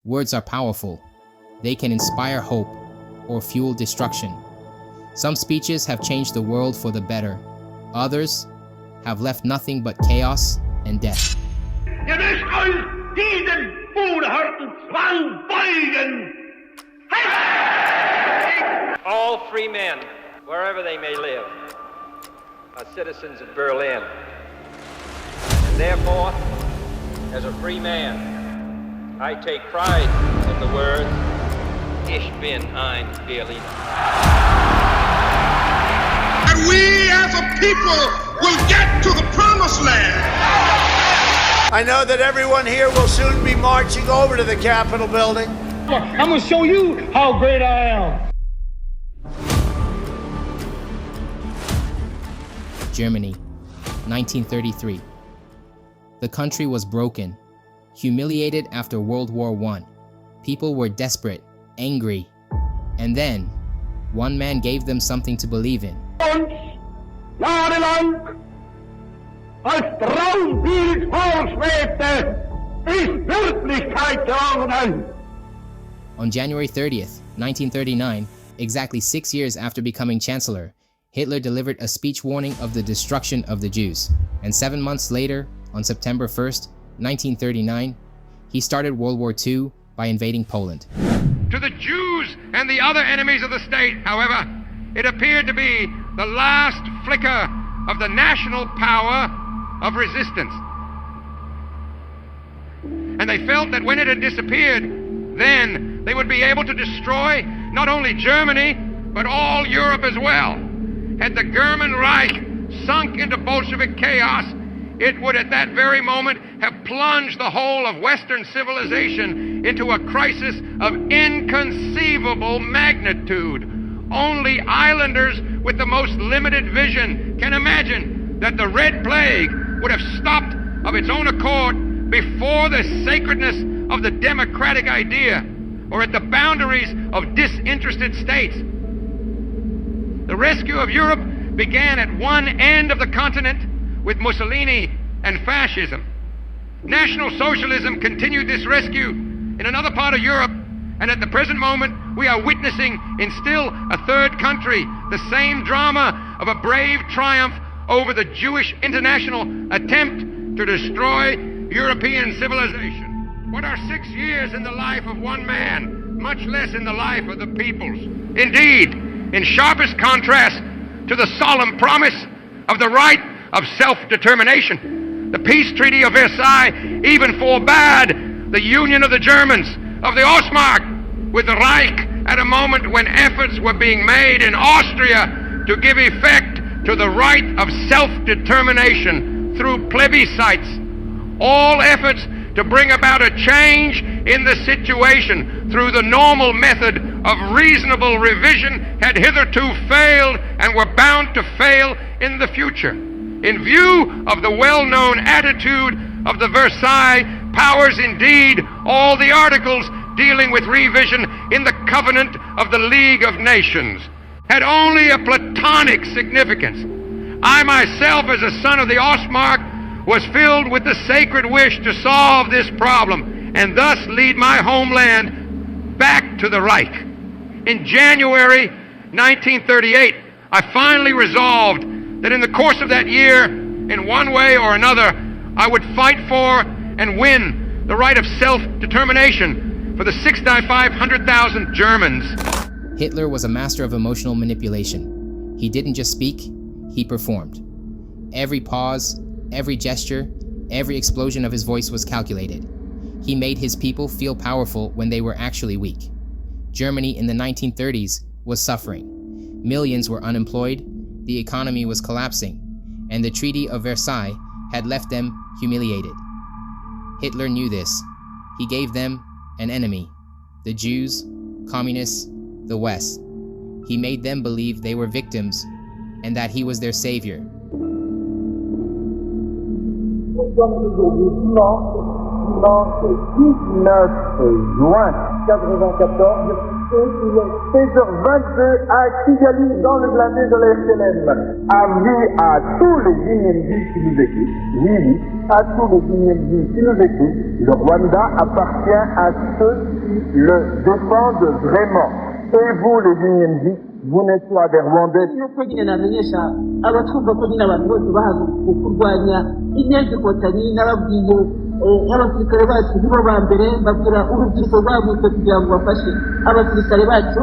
Words are powerful. They can inspire hope or fuel destruction. Some speeches have changed the world for the better. Others have left nothing but chaos and death. Ihr müsst euch diesen unerhörten Zwang beugen! All free men, wherever they may live, are citizens of Berlin. And therefore, as a free man, I take pride in the words, Ich bin ein Berliner. And we as a people will get to the promised land. I know that everyone here will soon be marching over to the Capitol building. I'm gonna show you how great I am. Germany, 1933. The country was broken, humiliated after World War I. People were desperate, angry, and then one man gave them something to believe in. Jahrelang als Traumbild vorschwebte, ist Wirklichkeit geworden. On January 30th, 1939, exactly 6 years after becoming Chancellor, Hitler delivered a speech warning of the destruction of the Jews. And 7 months later, on September 1st, 1939, he started World War II by invading Poland. To the Jews and the other enemies of the state, however, it appeared to be the last flicker of the national power of resistance. And they felt that when it had disappeared, then they would be able to destroy not only Germany, but all Europe as well. Had the German Reich sunk into Bolshevik chaos, it would at that very moment have plunged the whole of Western civilization into a crisis of inconceivable magnitude. Only islanders with the most limited vision can imagine that the Red Plague would have stopped of its own accord before the sacredness of the democratic idea or at the boundaries of disinterested states. The rescue of Europe began at one end of the continent with Mussolini and fascism. National Socialism continued this rescue in another part of Europe, and at the present moment we are witnessing in still a third country the same drama of a brave triumph over the Jewish international attempt to destroy European civilization. What are 6 years in the life of one man, much less in the life of the peoples? Indeed, in sharpest contrast to the solemn promise of the right of self-determination, the peace treaty of Versailles even forbade the union of the Germans, of the Ostmark, with the Reich at a moment when efforts were being made in Austria to give effect to the right of self-determination through plebiscites. All efforts to bring about a change in the situation through the normal method of reasonable revision had hitherto failed and were bound to fail in the future. In view of the well-known attitude of the Versailles powers, indeed, all the articles dealing with revision in the Covenant of the League of Nations had only a platonic significance. I myself, as a son of the Ostmark, was filled with the sacred wish to solve this problem and thus lead my homeland back to the Reich. In January 1938, I finally resolved that in the course of that year, in one way or another, I would fight for and win the right of self-determination for the 6,500,000 Germans. Hitler was a master of emotional manipulation. He didn't just speak, he performed. Every pause, every gesture, every explosion of his voice was calculated. He made his people feel powerful when they were actually weak. Germany in the 1930s was suffering. Millions were unemployed, the economy was collapsing, and the Treaty of Versailles had left them humiliated. Hitler knew this. He gave them an enemy, the Jews, communists, the West. He made them believe they were victims and that he was their savior. dimanche 19 juin 1994, et il est 16h22 à Kigali, dans le blindé de la FLM. Avis à tous les Inyendis qui nous écoutent. Oui, à tous les Inyendis qui nous écoutent. Le Rwanda appartient à ceux qui le défendent vraiment. Et vous, les Inyendis, vous n'êtes pas des Rwandais. Nuko nyine namenyesha abatwumva ko nyine abantu bose bahaguruka kurwanya inyenzi kotanyi n'ababwiye abasirikare bacu nibo ba mbere, babwira urubyiruko rwagutse kugira ngo bafashe abasirikare bacu,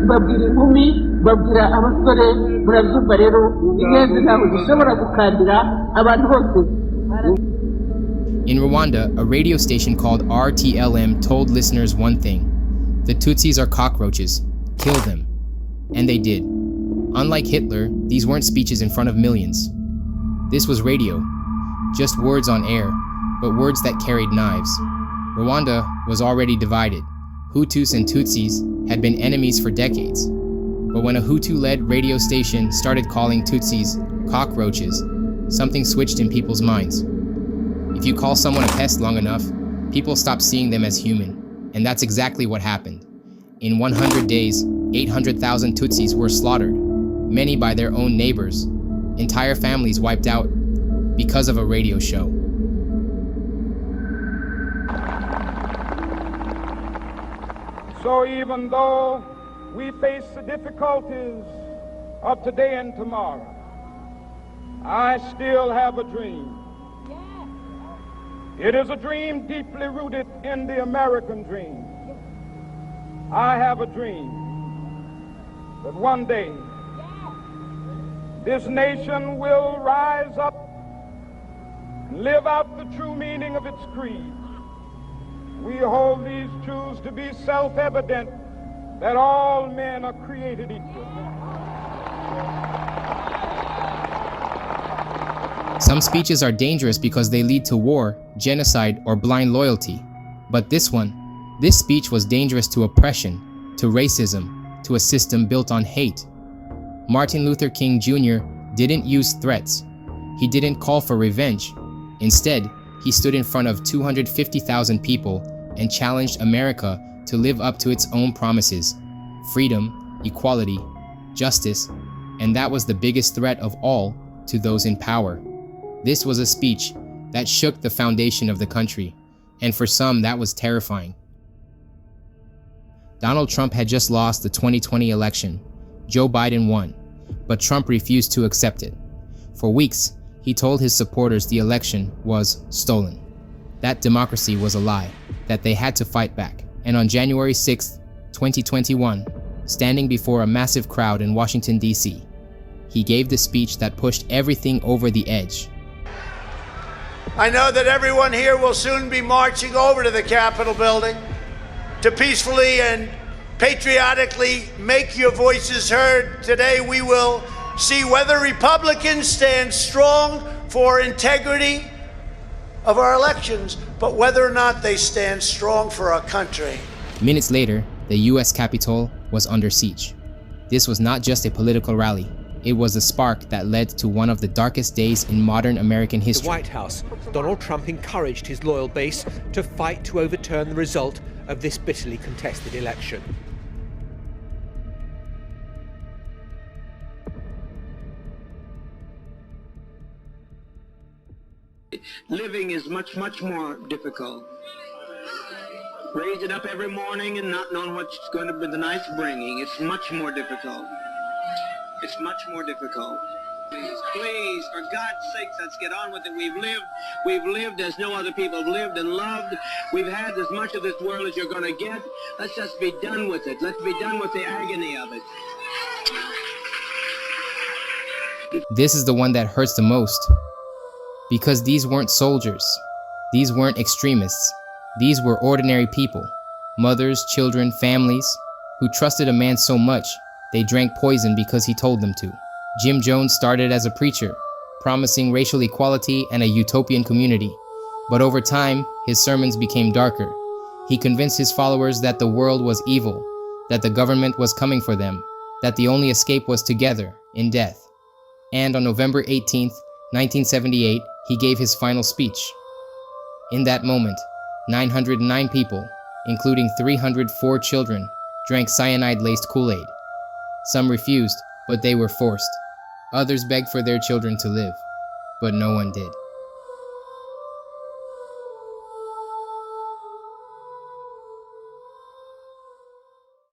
babwira inkumi, babwira abasore. Murabyumva rero, inyenzi ntabwo zishobora gukandira abantu bose. In Rwanda, a radio station called RTLM told listeners one thing: the Tutsis are cockroaches. Kill them. And they did. Unlike Hitler, these weren't speeches in front of millions. This was radio. Just words on air, but words that carried knives. Rwanda was already divided. Hutus and Tutsis had been enemies for decades. But when a Hutu-led radio station started calling Tutsis cockroaches, something switched in people's minds. If you call someone a pest long enough, people stop seeing them as human. And that's exactly what happened. In 100 days, 800,000 Tutsis were slaughtered, many by their own neighbors, entire families wiped out because of a radio show. So even though we face the difficulties of today and tomorrow, I still have a dream. It is a dream deeply rooted in the American dream. I have a dream that one day this nation will rise up and live out the true meaning of its creed. We hold these truths to be self-evident, that all men are created equal. Some speeches are dangerous because they lead to war, genocide, or blind loyalty. But this speech was dangerous to oppression, to racism, to a system built on hate. Martin Luther King Jr. didn't use threats. He didn't call for revenge. Instead, he stood in front of 250,000 people and challenged America to live up to its own promises: freedom, equality, justice, and that was the biggest threat of all to those in power. This was a speech that shook the foundation of the country, and for some that was terrifying. Donald Trump had just lost the 2020 election. Joe Biden won, but Trump refused to accept it. For weeks, he told his supporters the election was stolen, that democracy was a lie, that they had to fight back. And on January 6, 2021, standing before a massive crowd in Washington, D.C., he gave the speech that pushed everything over the edge. I know that everyone here will soon be marching over to the Capitol building to peacefully and patriotically make your voices heard. Today we will see whether Republicans stand strong for integrity of our elections, but whether or not they stand strong for our country. Minutes later, the U.S. Capitol was under siege. This was not just a political rally. It was a spark that led to one of the darkest days in modern American history. The White House, Donald Trump encouraged his loyal base to fight to overturn the result of this bitterly contested election. Living is much more difficult. Raising up every morning and not knowing what's going to be the night's bringing, it's much more difficult. It's much more difficult. Please, for God's sakes, let's get on with it. We've lived as no other people have lived and loved. We've had as much of this world as you're going to get. Let's just be done with it. Let's be done with the agony of it. This is the one that hurts the most. Because these weren't soldiers. These weren't extremists. These were ordinary people. Mothers, children, families, who trusted a man so much, they drank poison because he told them to. Jim Jones started as a preacher, promising racial equality and a utopian community. But over time, his sermons became darker. He convinced his followers that the world was evil, that the government was coming for them, that the only escape was together, in death. And on November 18th, 1978, he gave his final speech. In that moment, 909 people, including 304 children, drank cyanide-laced Kool-Aid. Some refused, but they were forced. Others begged for their children to live, but no one did.